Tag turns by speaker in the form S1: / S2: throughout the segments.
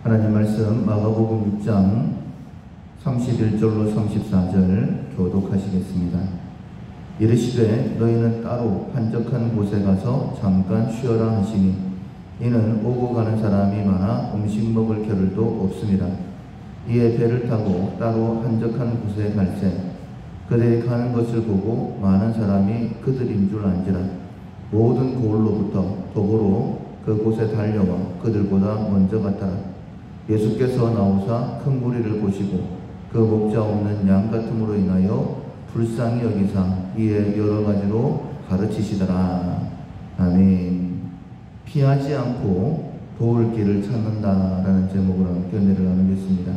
S1: 하나님 말씀 마가복음 6장 31절로 34절 교독하시겠습니다. 이르시되 너희는 따로 한적한 곳에 가서 잠깐 쉬어라 하시니 이는 오고 가는 사람이 많아 음식 먹을 겨를도 없습니다. 이에 배를 타고 따로 한적한 곳에 갈새 그들이 가는 것을 보고 많은 사람이 그들인 줄 안지라 모든 고을로부터 도보로 그곳에 달려와 그들보다 먼저 갔더라. 예수께서 나오사 큰 무리를 보시고 그 목자 없는 양 같음으로 인하여 불쌍히 여기사 이에 여러 가지로 가르치시더라. 아멘. 피하지 않고 도울 길을 찾는다라는 제목으로 함께 은혜를 나누겠습니다.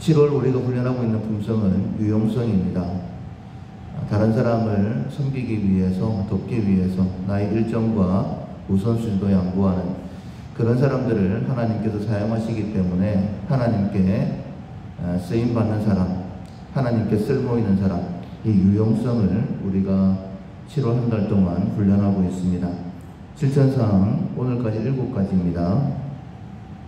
S1: 7월 우리가 훈련하고 있는 품성은 유용성입니다. 다른 사람을 섬기기 위해서, 돕기 위해서 나의 일정과 우선순위도 양보하는 그런 사람들을 하나님께서 사용하시기 때문에 하나님께 쓰임받는 사람, 하나님께 쓸모있는 사람, 이 유용성을 우리가 7월 한 달 동안 훈련하고 있습니다. 실천사항 오늘까지 7가지입니다.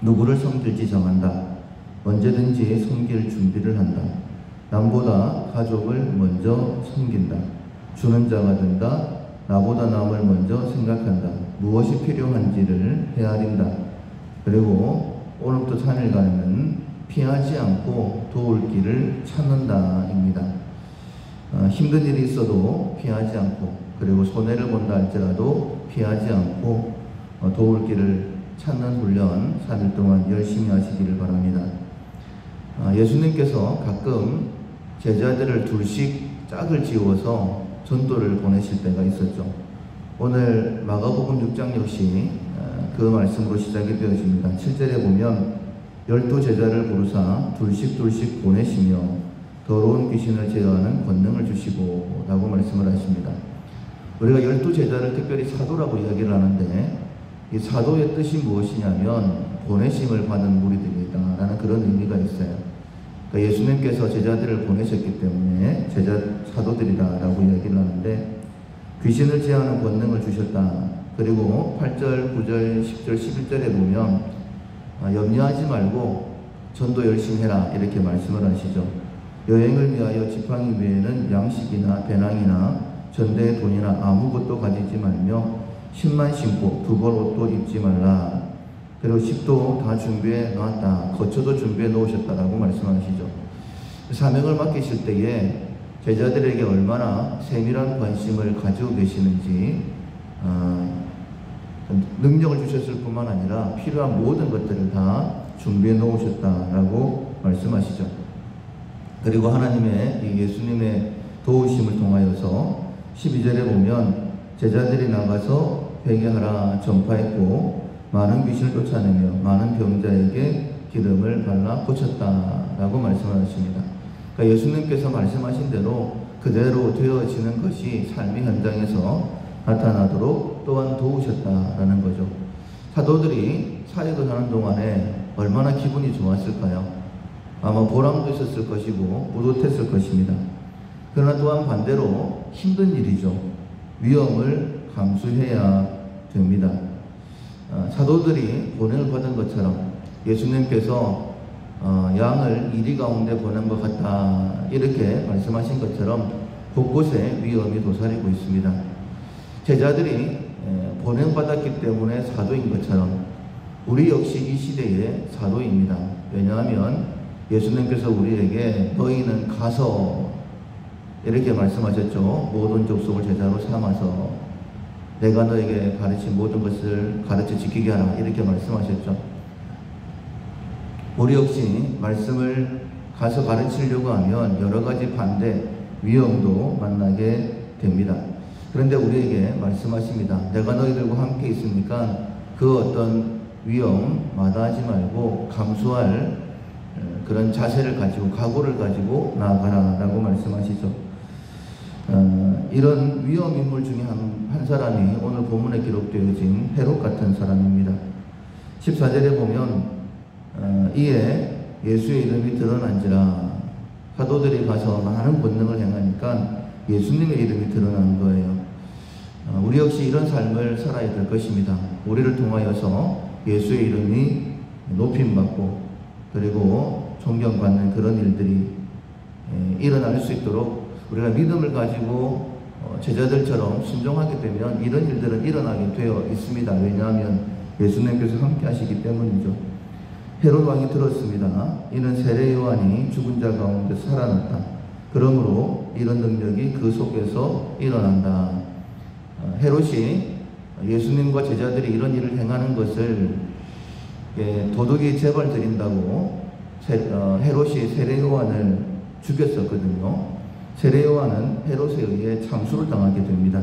S1: 누구를 섬길지 정한다. 언제든지 섬길 준비를 한다. 남보다 가족을 먼저 섬긴다. 주는 자가 된다. 나보다 남을 먼저 생각한다. 무엇이 필요한지를 헤아린다. 그리고 오늘부터 3일간은 피하지 않고 도울 길을 찾는다입니다. 힘든 일이 있어도 피하지 않고, 그리고 손해를 본다 할지라도 피하지 않고 도울 길을 찾는 훈련 3일 동안 열심히 하시기를 바랍니다. 예수님께서 가끔 제자들을 둘씩 짝을 지워서 전도를 보내실 때가 있었죠. 오늘 마가복음 6장 역시 그 말씀으로 시작이 되어집니다. 7절에 보면 12제자를 부르사 둘씩 보내시며 더러운 귀신을 제어하는 권능을 주시고 라고 말씀을 하십니다. 우리가 12제자를 특별히 사도라고 이야기를 하는데 이 사도의 뜻이 무엇이냐면 보내심을 받은 무리들이다 라는 그런 의미가 있어요. 그러니까 예수님께서 제자들을 보내셨기 때문에 사도들이다 라고 이야기를 하는데 귀신을 제어하는 권능을 주셨다. 그리고 8절, 9절, 10절, 11절에 보면 염려하지 말고 전도 열심히 해라 이렇게 말씀을 하시죠. 여행을 위하여 지팡이 외에는 양식이나 배낭이나 전대의 돈이나 아무것도 가지지 말며 신만 신고 두 벌 옷도 입지 말라. 그리고 식도 다 준비해 놓았다. 거처도 준비해 놓으셨다라고 말씀하시죠. 사명을 맡기실 때에 제자들에게 얼마나 세밀한 관심을 가지고 계시는지 능력을 주셨을 뿐만 아니라 필요한 모든 것들을 다 준비해 놓으셨다라고 말씀하시죠. 그리고 하나님의 예수님의 도우심을 통하여서 12절에 보면 제자들이 나가서 회개하라 전파했고 많은 귀신을 쫓아내며 많은 병자에게 기름을 발라 고쳤다라고 말씀을 하십니다. 그러니까 예수님께서 말씀하신 대로 그대로 되어지는 것이 삶의 현장에서 나타나도록 또한 도우셨다라는 거죠. 사도들이 사역을 하는 동안에 얼마나 기분이 좋았을까요? 아마 보람도 있었을 것이고 뿌듯했을 것입니다. 그러나 또한 반대로 힘든 일이죠. 위험을 감수해야 됩니다. 사도들이 보냄을 받은 것처럼 예수님께서 양을 이리 가운데 보낸 것 같다 이렇게 말씀하신 것처럼 곳곳에 위험이 도사리고 있습니다. 제자들이 보냄받았기 때문에 사도인 것처럼 우리 역시 이 시대의 사도입니다. 왜냐하면 예수님께서 우리에게 너희는 가서 이렇게 말씀하셨죠. 모든 족속을 제자로 삼아서 내가 너에게 가르친 모든 것을 가르쳐 지키게 하라 이렇게 말씀하셨죠. 우리 역시 말씀을 가서 가르치려고 하면 여러 가지 반대, 위험도 만나게 됩니다. 그런데 우리에게 말씀하십니다. 내가 너희들과 함께 있으니까 그 어떤 위험 마다하지 말고 감수할 그런 자세를 가지고 각오를 가지고 나아가라 라고 말씀하시죠. 이런 위험 인물 중에 한 사람이 오늘 본문에 기록되어진 헤롯 같은 사람입니다. 14절에 보면 이에 예수의 이름이 드러난지라 사도들이 가서 많은 권능을 행하니까 예수님의 이름이 드러난 거예요. 우리 역시 이런 삶을 살아야 될 것입니다. 우리를 통하여서 예수의 이름이 높임받고 그리고 존경받는 그런 일들이 일어날 수 있도록 우리가 믿음을 가지고 제자들처럼 순종하게 되면 이런 일들은 일어나게 되어 있습니다. 왜냐하면 예수님께서 함께 하시기 때문이죠. 헤롯 왕이 들었습니다. 이는 세례 요한이 죽은 자 가운데 살아났다. 그러므로 이런 능력이 그 속에서 일어난다. 헤롯이 예수님과 제자들이 이런 일을 행하는 것을 도둑이 재벌 드린다고 헤롯이 세례 요한을 죽였었거든요. 세례 요한은 헤롯에 의해 참수를 당하게 됩니다.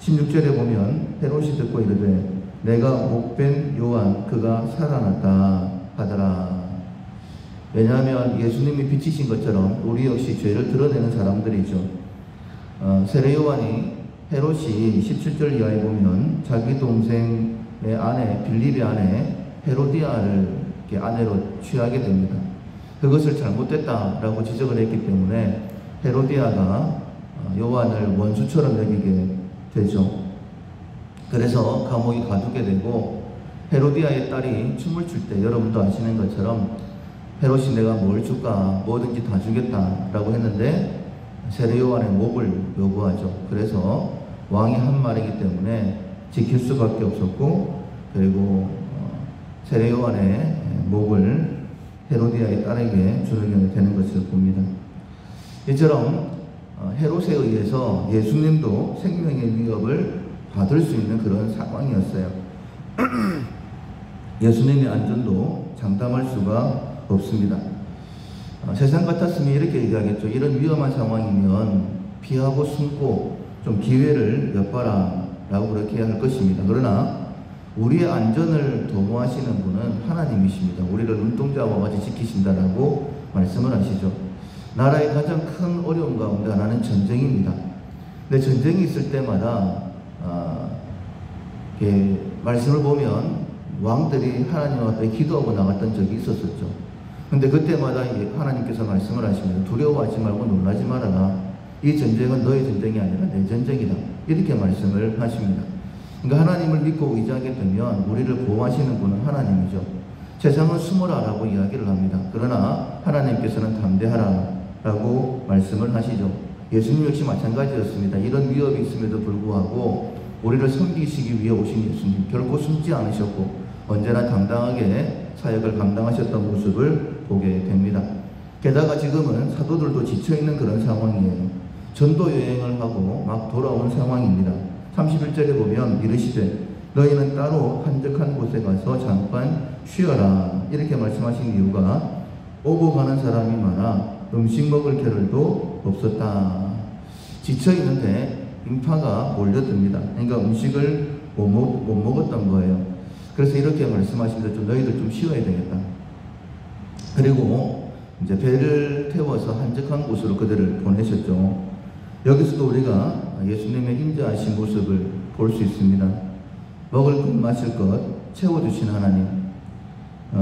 S1: 16절에 보면 헤롯이 듣고 이르되 내가 목벤 요한 그가 살아났다 하더라. 왜냐하면 예수님이 비치신 것처럼 우리 역시 죄를 드러내는 사람들이죠. 세례 요한이 헤롯이 17절 이하에 보면 자기 동생의 아내 빌립의 아내 헤로디아를 아내로 취하게 됩니다. 그것을 잘못됐다라고 지적을 했기 때문에 헤로디아가 요한을 원수처럼 여기게 되죠. 그래서 감옥에 가두게 되고 헤로디아의 딸이 춤을 출 때 여러분도 아시는 것처럼 헤롯이 내가 뭘 줄까 뭐든지 다 주겠다라고 했는데 세례 요한의 목을 요구하죠. 그래서 왕이 한 말이기 때문에 지킬 수밖에 없었고 그리고 세례 요한의 목을 헤로디아의 딸에게 주게 되는 것을 봅니다. 이처럼 헤롯에 의해서 예수님도 생명의 위협을 받을 수 있는 그런 상황이었어요. 예수님의 안전도 장담할 수가 없습니다. 세상 같았으면 이렇게 얘기하겠죠. 이런 위험한 상황이면 피하고 숨고 좀 기회를 엿봐라 라고 그렇게 할 것입니다. 그러나 우리의 안전을 도모하시는 분은 하나님이십니다. 우리를 눈동자와 같이 지키신다라고 말씀을 하시죠. 나라의 가장 큰 어려움 가운데 하나는 전쟁입니다. 근데 전쟁이 있을 때마다 말씀을 보면 왕들이 하나님 앞에 기도하고 나갔던 적이 있었었죠. 근데 그때마다 하나님께서 말씀을 하십니다. 두려워하지 말고 놀라지 말아라. 이 전쟁은 너의 전쟁이 아니라 내 전쟁이다. 이렇게 말씀을 하십니다. 그러니까 하나님을 믿고 의지하게 되면 우리를 보호하시는 분은 하나님이죠. 세상은 숨어라 라고 이야기를 합니다. 그러나 하나님께서는 담대하라 라고 말씀을 하시죠. 예수님 역시 마찬가지였습니다. 이런 위협이 있음에도 불구하고 우리를 섬기시기 위해 오신 예수님 결코 숨지 않으셨고 언제나 당당하게 사역을 감당하셨던 모습을 보게 됩니다. 게다가 지금은 사도들도 지쳐있는 그런 상황이에요. 전도 여행을 하고 막 돌아온 상황입니다. 31절에 보면 이르시되 너희는 따로 한적한 곳에 가서 잠깐 쉬어라 이렇게 말씀하신 이유가 오고 가는 사람이 많아 음식 먹을 겨를도 없었다. 지쳐있는데 인파가 몰려듭니다. 그러니까 음식을 못 먹었던 거예요. 그래서 이렇게 말씀하십니다. 너희들 좀 쉬어야 되겠다. 그리고 이제 배를 태워서 한적한 곳으로 그들을 보내셨죠. 여기서도 우리가 예수님의 인자하신 모습을 볼 수 있습니다. 먹을 것 마실 것 채워주신 하나님,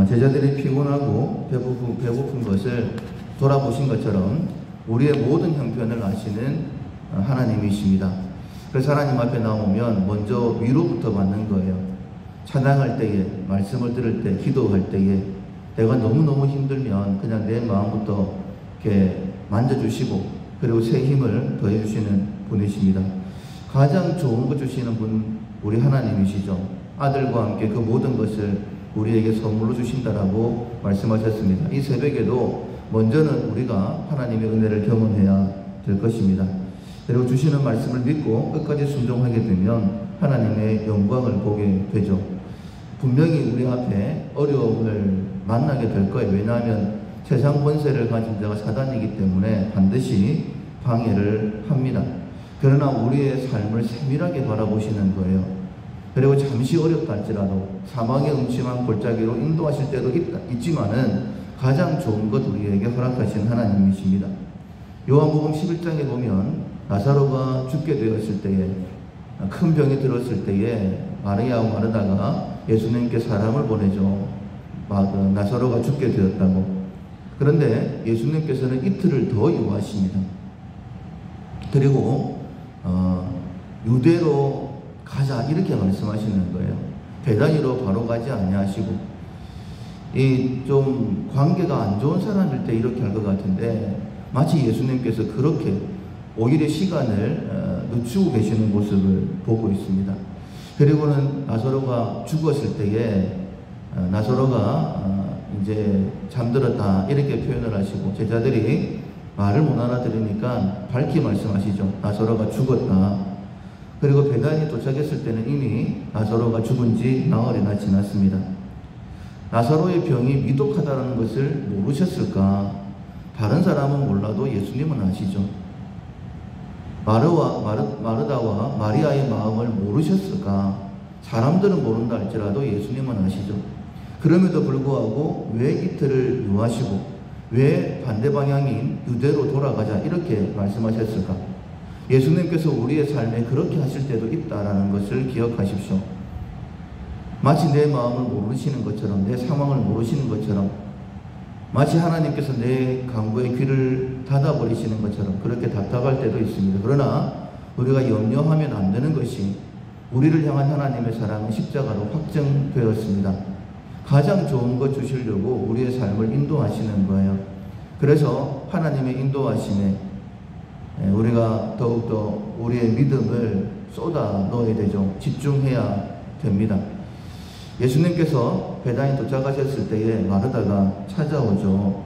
S1: 제자들이 피곤하고 배고픈 것을 돌아보신 것처럼 우리의 모든 형편을 아시는 하나님이십니다. 그래서 하나님 앞에 나오면 먼저 위로부터 받는 거예요. 찬양할 때에, 말씀을 들을 때, 기도할 때에 내가 너무너무 힘들면 그냥 내 마음부터 이렇게 만져주시고 그리고 새 힘을 더해주시는 분이십니다. 가장 좋은 것 주시는 분 우리 하나님이시죠. 아들과 함께 그 모든 것을 우리에게 선물로 주신다라고 말씀하셨습니다. 이 새벽에도 먼저는 우리가 하나님의 은혜를 경험해야 될 것입니다. 그리고 주시는 말씀을 믿고 끝까지 순종하게 되면 하나님의 영광을 보게 되죠. 분명히 우리 앞에 어려움을 만나게 될 거예요. 왜냐하면 세상 권세를 가진 자가 사단이기 때문에 반드시 방해를 합니다. 그러나 우리의 삶을 세밀하게 바라보시는 거예요. 그리고 잠시 어렵다 할지라도 사망의 음침한 골짜기로 인도하실 때도 있지만은 가장 좋은 것 우리에게 허락하신 하나님이십니다. 요한복음 11장에 보면 나사로가 죽게 되었을 때에 큰 병이 들었을 때에 마리아와 마르다가 예수님께 사람을 보내죠. 나사로가 죽게 되었다고. 그런데 예수님께서는 이틀을 더 요구하십니다. 그리고 유대로 가자 이렇게 말씀하시는 거예요. 베다니로 바로 가지 아니하시고 이 좀 관계가 안 좋은 사람일 때 이렇게 할 것 같은데 마치 예수님께서 그렇게 오히려 시간을 늦추고 계시는 모습을 보고 있습니다. 그리고는 나사로가 죽었을 때에 나사로가 이제 잠들었다 이렇게 표현을 하시고 제자들이 말을 못 알아들으니까 밝히 말씀하시죠. 나사로가 죽었다. 그리고 베다니에 도착했을 때는 이미 나사로가 죽은 지 나흘이나 지났습니다. 나사로의 병이 위독하다는 것을 모르셨을까? 다른 사람은 몰라도 예수님은 아시죠. 마르다와 마리아의 마음을 모르셨을까? 사람들은 모른다 할지라도 예수님은 아시죠. 그럼에도 불구하고 왜 이틀을 유하시고 왜 반대 방향인 유대로 돌아가자 이렇게 말씀하셨을까? 예수님께서 우리의 삶에 그렇게 하실 때도 있다라는 것을 기억하십시오. 마치 내 마음을 모르시는 것처럼, 내 상황을 모르시는 것처럼, 마치 하나님께서 내 간구의 귀를 닫아버리시는 것처럼 그렇게 답답할 때도 있습니다. 그러나 우리가 염려하면 안 되는 것이 우리를 향한 하나님의 사랑은 십자가로 확정되었습니다. 가장 좋은 것 주시려고 우리의 삶을 인도하시는 거예요. 그래서 하나님의 인도하심에 우리가 더욱더 우리의 믿음을 쏟아 넣어야 되죠. 집중해야 됩니다. 예수님께서 베다니 도착하셨을 때에 마르다가 찾아오죠.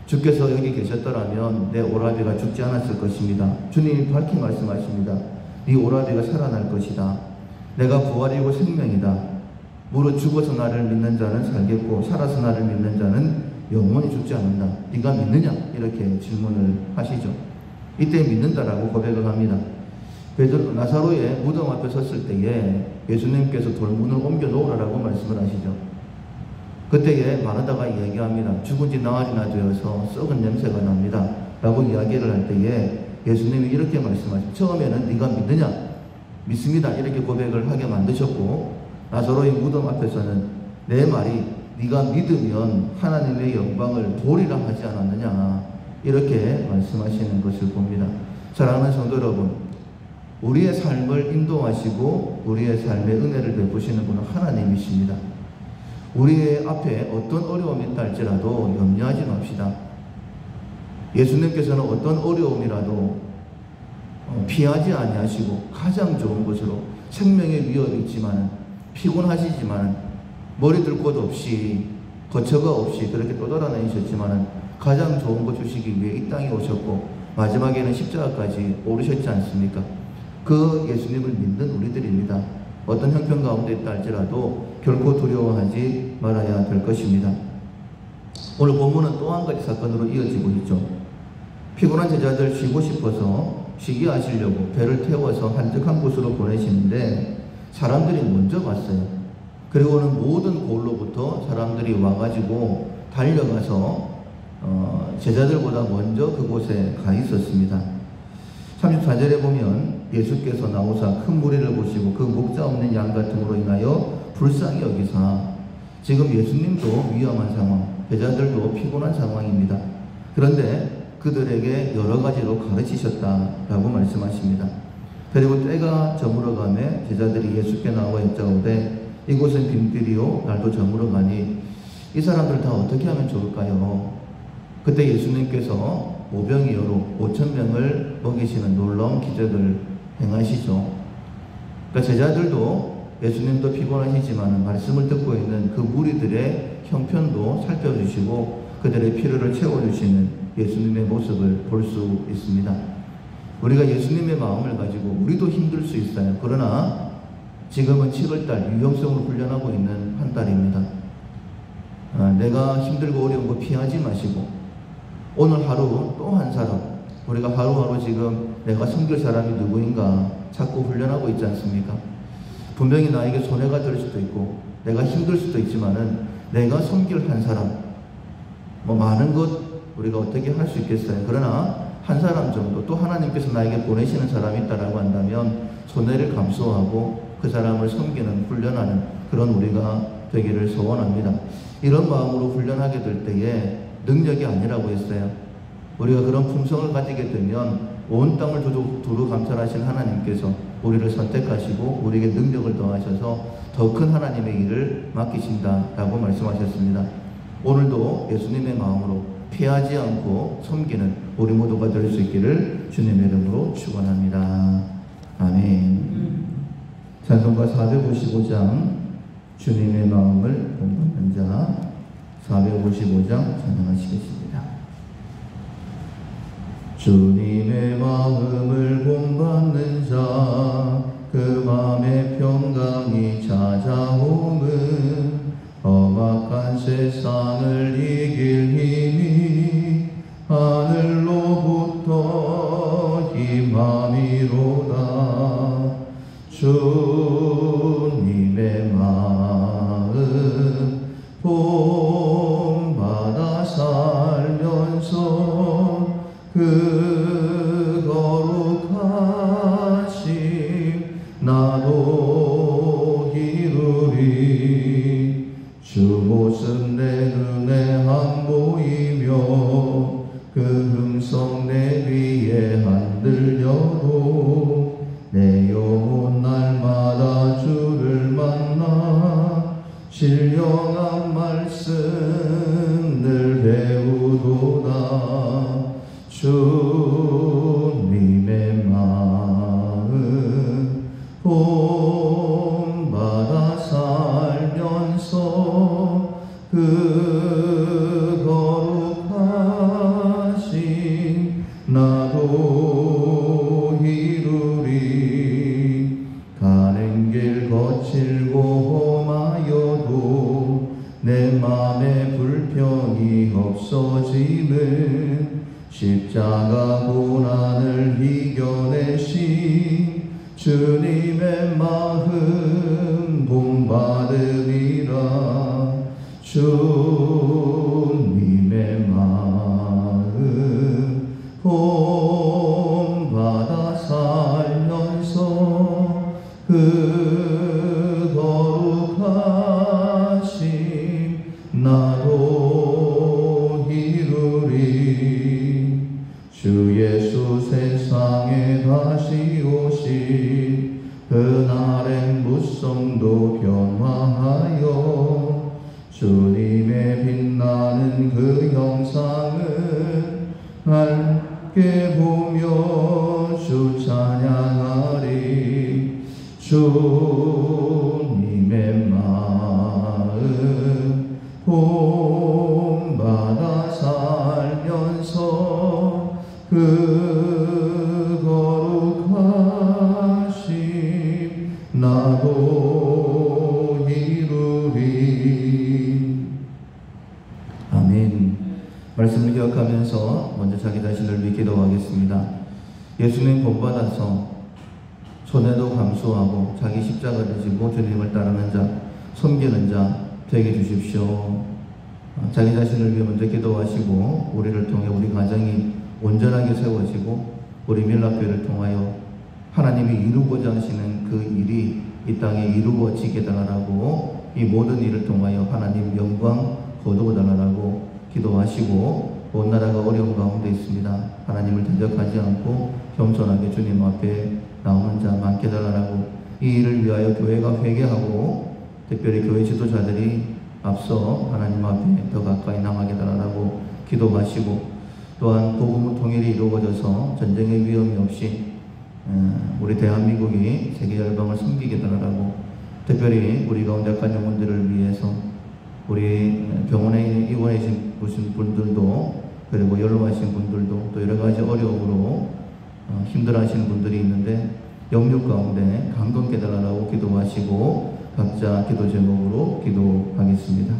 S1: 주께서 여기 계셨더라면 내 오라비가 죽지 않았을 것입니다. 주님이 밝히 말씀하십니다. 네 오라비가 살아날 것이다. 내가 부활이고 생명이다. 무릇 죽어서 나를 믿는 자는 살겠고 살아서 나를 믿는 자는 영원히 죽지 않는다. 네가 믿느냐? 이렇게 질문을 하시죠. 이때 믿는다라고 고백을 합니다. 나사로의 무덤 앞에 섰을 때에 예수님께서 돌문을 옮겨 놓으라고 말씀을 하시죠. 그때에 마르다가 이야기합니다. 죽은 지 나흘이나 되어서 썩은 냄새가 납니다. 라고 이야기를 할 때에 예수님이 이렇게 말씀하시죠. 처음에는 네가 믿느냐? 믿습니다. 이렇게 고백을 하게 만드셨고 나사로의 무덤 앞에서는 내 말이 네가 믿으면 하나님의 영광을 보리라 하지 않았느냐 이렇게 말씀하시는 것을 봅니다. 사랑하는 성도 여러분, 우리의 삶을 인도하시고 우리의 삶에 은혜를 베푸시는 분은 하나님이십니다. 우리의 앞에 어떤 어려움이 있다 할지라도 염려하지 맙시다. 예수님께서는 어떤 어려움이라도 피하지 아니하시고 가장 좋은 것으로 생명의 위협이 있지만 피곤하시지만 머리 들 곳 없이 거처가 없이 그렇게 떠돌아다니셨지만 가장 좋은 것 주시기 위해 이 땅에 오셨고 마지막에는 십자가까지 오르셨지 않습니까? 그 예수님을 믿는 우리들입니다. 어떤 형편 가운데 있다 할지라도 결코 두려워하지 말아야 될 것입니다. 오늘 본문은 또 한 가지 사건으로 이어지고 있죠. 피곤한 제자들 쉬고 싶어서 쉬게 하시려고 배를 태워서 한적한 곳으로 보내시는데 사람들이 먼저 갔어요. 그리고는 모든 골로부터 사람들이 와가지고 달려가서 제자들보다 먼저 그곳에 가 있었습니다. 34절에 보면 예수께서 나오사 큰 무리를 보시고 그 목자 없는 양 같음으로 인하여 불쌍히 여기사, 지금 예수님도 위험한 상황, 제자들도 피곤한 상황입니다. 그런데 그들에게 여러 가지로 가르치셨다라고 말씀하십니다. 그리고 때가 저물어가매 제자들이 예수께 나와 여짜오되 이곳은 빈들이요 날도 저물어가니 이 사람들 다 어떻게 하면 좋을까요? 그때 예수님께서 오병이어로 5,000명을 먹이시는 놀라운 기적을 행하시죠. 그러니까 제자들도 예수님도 피곤하시지만 말씀을 듣고 있는 그 무리들의 형편도 살펴주시고 그들의 필요를 채워주시는 예수님의 모습을 볼 수 있습니다. 우리가 예수님의 마음을 가지고 우리도 힘들 수 있어요. 그러나 지금은 7월달 유용성으로 훈련하고 있는 한 달입니다. 내가 힘들고 어려운 거 피하지 마시고 오늘 하루 또 한 사람, 우리가 하루하루 지금 내가 섬길 사람이 누구인가 자꾸 훈련하고 있지 않습니까? 분명히 나에게 손해가 될 수도 있고 내가 힘들 수도 있지만은 내가 섬길 한 사람, 많은 것 우리가 어떻게 할 수 있겠어요? 그러나 한 사람 정도 또 하나님께서 나에게 보내시는 사람이 있다라고 한다면 손해를 감수하고 그 사람을 섬기는 훈련하는 그런 우리가 되기를 소원합니다. 이런 마음으로 훈련하게 될 때에 능력이 아니라고 했어요. 우리가 그런 품성을 가지게 되면 온 땅을 두루 감찰하신 하나님께서 우리를 선택하시고 우리에게 능력을 더하셔서 더 큰 하나님의 일을 맡기신다라고 말씀하셨습니다. 오늘도 예수님의 마음으로 피하지 않고 섬기는 우리 모두가 될 수 있기를 주님의 이름으로 축원합니다. 아멘. 찬송가 455장 주님의 마음을 본받는 자 455장 찬양하시겠습니다. 주님의 마음을 본받는 자 그 맘에 평강이 찾아오면 험악한 세상을 이길 힘이 하늘로부터 임함이로다. 주님의 마음 본받아 살면서 그 거룩하심 나도 이루리. 주 모습 내 눈에 안 보이며 그 음성 내 귀에 안 들려도 내 영혼 날마다 주를 만나 신령한 말씀 늘 배우도다. 주님의 마음 본받아 살면서 그 거룩하신 나도 이루리. 가는 길 거칠고 험하여도 내 맘에 불평이 없어지는 십자가 고난을 이겨내신 주님의 마음 본받으리라. 주님의 마음 본받아 살면서 그 거룩하심 나도 이루리. 주 예수 세상에 다시 오신 그날엔 무성도 변화하여 주님의 빛나는 그 형상을 밝게 보며 주 찬양하리. 주님의 마음 본받아 살면서 그 거룩하심 나도 이루리. 아멘. 말씀을 기억하면서 먼저 자기 자신을 위해 기도하겠습니다. 예수님 본받아서 손해도 감수하고 자기 십자가를 지고 주님을 따르는 자, 섬기는 자 되게 주십시오. 자기 자신을 위해 먼저 기도하시고 우리를 통해 우리 가정이 온전하게 세워지고 우리 밀락교회를 통하여 하나님이 이루고자 하시는 그 일이 이 땅에 이루어지게 달라고 이 모든 일을 통하여 하나님 영광 거두어 달라고 기도하시고 온 나라가 어려운 가운데 있습니다. 하나님을 대적하지 않고 겸손하게 주님 앞에 나오는 자 많게 달라고 이 일을 위하여 교회가 회개하고 특별히 교회 지도자들이 앞서 하나님 앞에 더 가까이 나가게 달라고 기도하시고 또한 복음의 통일이 이루어져서 전쟁의 위험이 없이 우리 대한민국이 세계 열방을 섬기게 달라고 특별히 우리 가운데 약한 영혼들을 위해서 우리 병원에 입원해 계신 분들도 그리고 연로하신 분들도 또 여러 가지 어려움으로 힘들어하시는 분들이 있는데 영육 가운데 강건케 달라고 기도하시고 각자 기도 제목으로 기도하겠습니다.